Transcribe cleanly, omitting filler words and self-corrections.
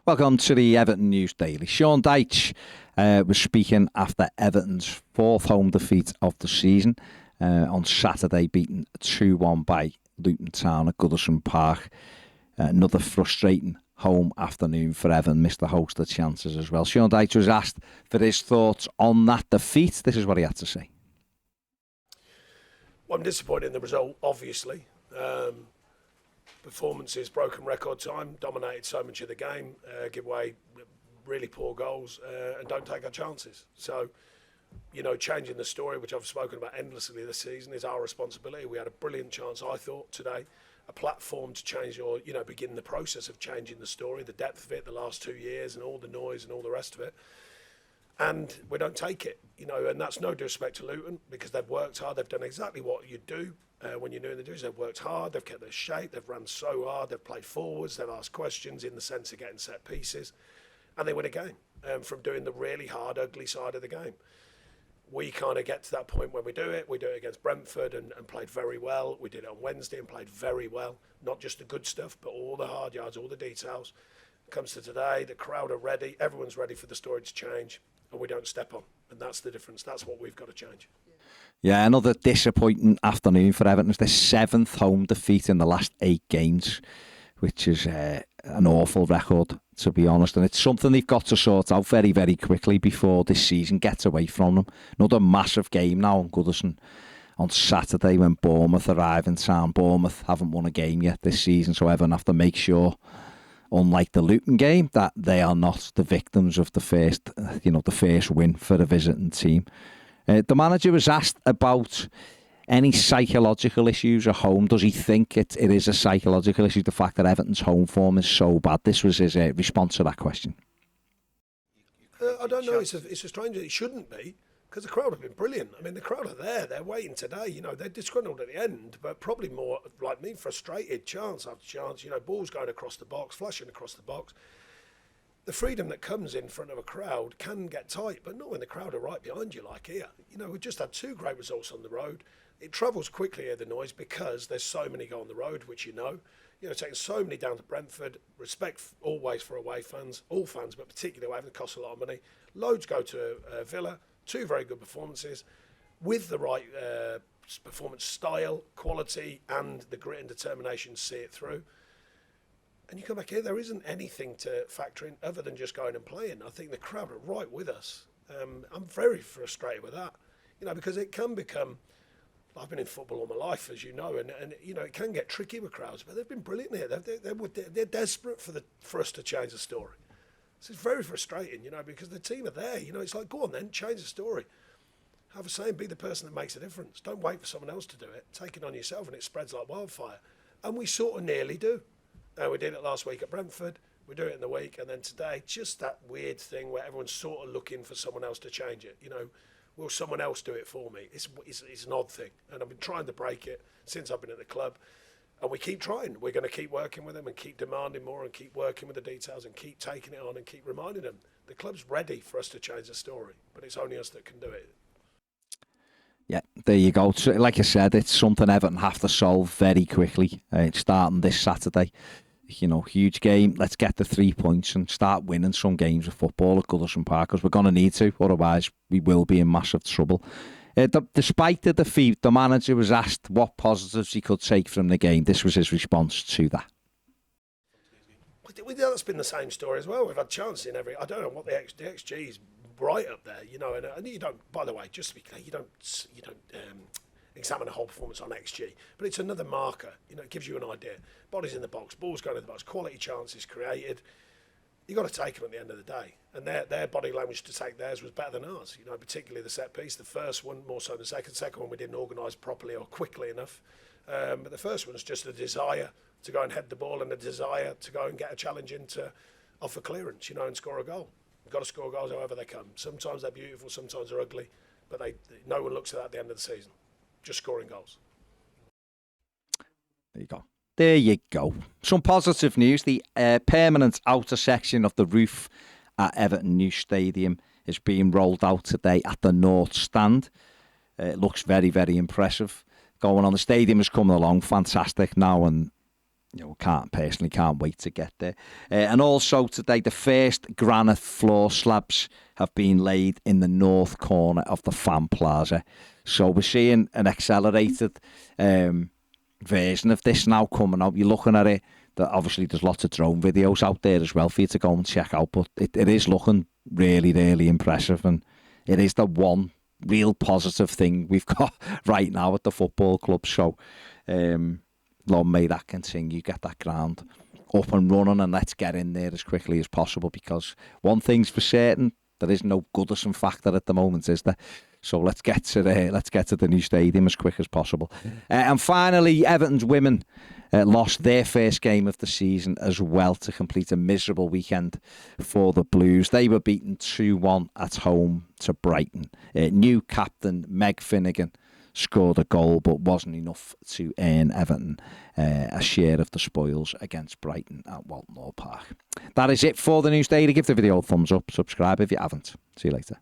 Welcome to the Everton News Daily. Sean Dyche was speaking after Everton's fourth home defeat of the season on Saturday, beaten 2-1 by Luton Town at Goodison Park. Another frustrating home afternoon for Everton. Missed the host of chances as well. Sean Dyche was asked for his thoughts on that defeat. This is what he had to say. Well, I'm disappointed in the result, obviously. Performances, broken record time, dominated so much of the game, give away really poor goals and don't take our chances. So, changing the story, which I've spoken about endlessly this season, is our responsibility. We had a brilliant chance, I thought, today, a platform to change or, begin the process of changing the story, the depth of it, the last 2 years and all the noise and all the rest of it. And we don't take it, and that's no disrespect to Luton because they've worked hard. They've done exactly what you do when you're doing the duties. They've worked hard, they've kept their shape, they've run so hard, they've played forwards, they've asked questions in the sense of getting set pieces, and they win a game from doing the really hard, ugly side of the game. We kind of get to that point when we do it against Brentford and played very well. We did it on Wednesday and played very well, not just the good stuff, but all the hard yards, all the details. It comes to today, the crowd are ready, everyone's ready for the story to change, and we don't step on, and that's the difference. That's what we've got to change. Yeah, another disappointing afternoon for Everton. It's their 7th home defeat in the last 8 games, which is an awful record, to be honest. And it's something they've got to sort out very, very quickly before this season gets away from them. Another massive game now on Goodison on Saturday when Bournemouth arrive in town. Bournemouth haven't won a game yet this season, so Everton have to make sure, unlike the Luton game, that they are not the victims of the first win for the visiting team. The manager was asked about any psychological issues at home. Does he think it is a psychological issue, the fact that Everton's home form is so bad? This was his response to that question. I don't know. It's a strange. It shouldn't be, because the crowd have been brilliant. I mean, the crowd are there. They're waiting today. They're disgruntled at the end, but probably more like me, frustrated, chance after chance. Balls going across the box, flashing across the box. The freedom that comes in front of a crowd can get tight, but not when the crowd are right behind you like here. We've just had 2 great results on the road. It travels quickly here, the noise, because there's so many go on the road, which taking so many down to Brentford. Respect always for away fans, all fans, but particularly away, it costs a lot of money. Loads go to Villa, 2 very good performances with the right performance style, quality, and the grit and determination to see it through. And you come back here, there isn't anything to factor in other than just going and playing. I think the crowd are right with us. I'm very frustrated with that, because it can become, I've been in football all my life, as you know, and it can get tricky with crowds, but they've been brilliant here. They're desperate for us to change the story. So it's very frustrating, because the team are there. It's like, go on then, change the story. Have a say and be the person that makes a difference. Don't wait for someone else to do it. Take it on yourself and it spreads like wildfire. And we sort of nearly do. We did it last week at Brentford, we do it in the week, and then today, just that weird thing where everyone's sort of looking for someone else to change it. Will someone else do it for me? It's an odd thing, and I've been trying to break it since I've been at the club, and we keep trying. We're going to keep working with them and keep demanding more and keep working with the details and keep taking it on and keep reminding them. The club's ready for us to change the story, but it's only us that can do it. Yeah, there you go. Like I said, it's something Everton have to solve very quickly. It's starting this Saturday. Huge game. Let's get the 3 points and start winning some games of football at Goodison Park, because we're going to need to. Otherwise, we will be in massive trouble. Despite the defeat, the manager was asked what positives he could take from the game. This was his response to that. That's been the same story as well. We've had chances in every. I don't know what the XG is right up there, and you don't. By the way, just to be clear, you don't examine a whole performance on XG, but it's another marker. It gives you an idea. Bodies in the box, balls going in the box, quality chances created. You got to take them at the end of the day, and their body language to take theirs was better than ours. Particularly the set piece. The first one more so than the second. Second one we didn't organise properly or quickly enough, but the first one was just a desire to go and head the ball and a desire to go and get a challenge into off a clearance, and score a goal. You've got to score goals however they come. Sometimes they're beautiful, sometimes they're ugly, but no one looks at that at the end of the season. Just scoring goals. There you go. Some positive news. The permanent outer section of the roof at Everton New Stadium is being rolled out today at the North Stand. It looks very, very impressive. Going on, the stadium is coming along fantastic now, and can't wait to get there. And also today, the first granite floor slabs have been laid in the north corner of the Fan Plaza. So we're seeing an accelerated version of this now coming out. You're looking at it, that obviously there's lots of drone videos out there as well for you to go and check out, but it is looking really, really impressive, and it is the one real positive thing we've got right now at the football club. So Lord, may that continue, get that ground up and running, and let's get in there as quickly as possible, because one thing's for certain, there is no Goodison factor at the moment, is there? So let's get to the new stadium as quick as possible. And finally, Everton's women lost their first game of the season as well to complete a miserable weekend for the Blues. They were beaten 2-1 at home to Brighton. New captain Meg Finnegan scored a goal, but wasn't enough to earn Everton a share of the spoils against Brighton at Walton Park. That is it for the News Daily. Give the video a thumbs up, subscribe if you haven't. See you later.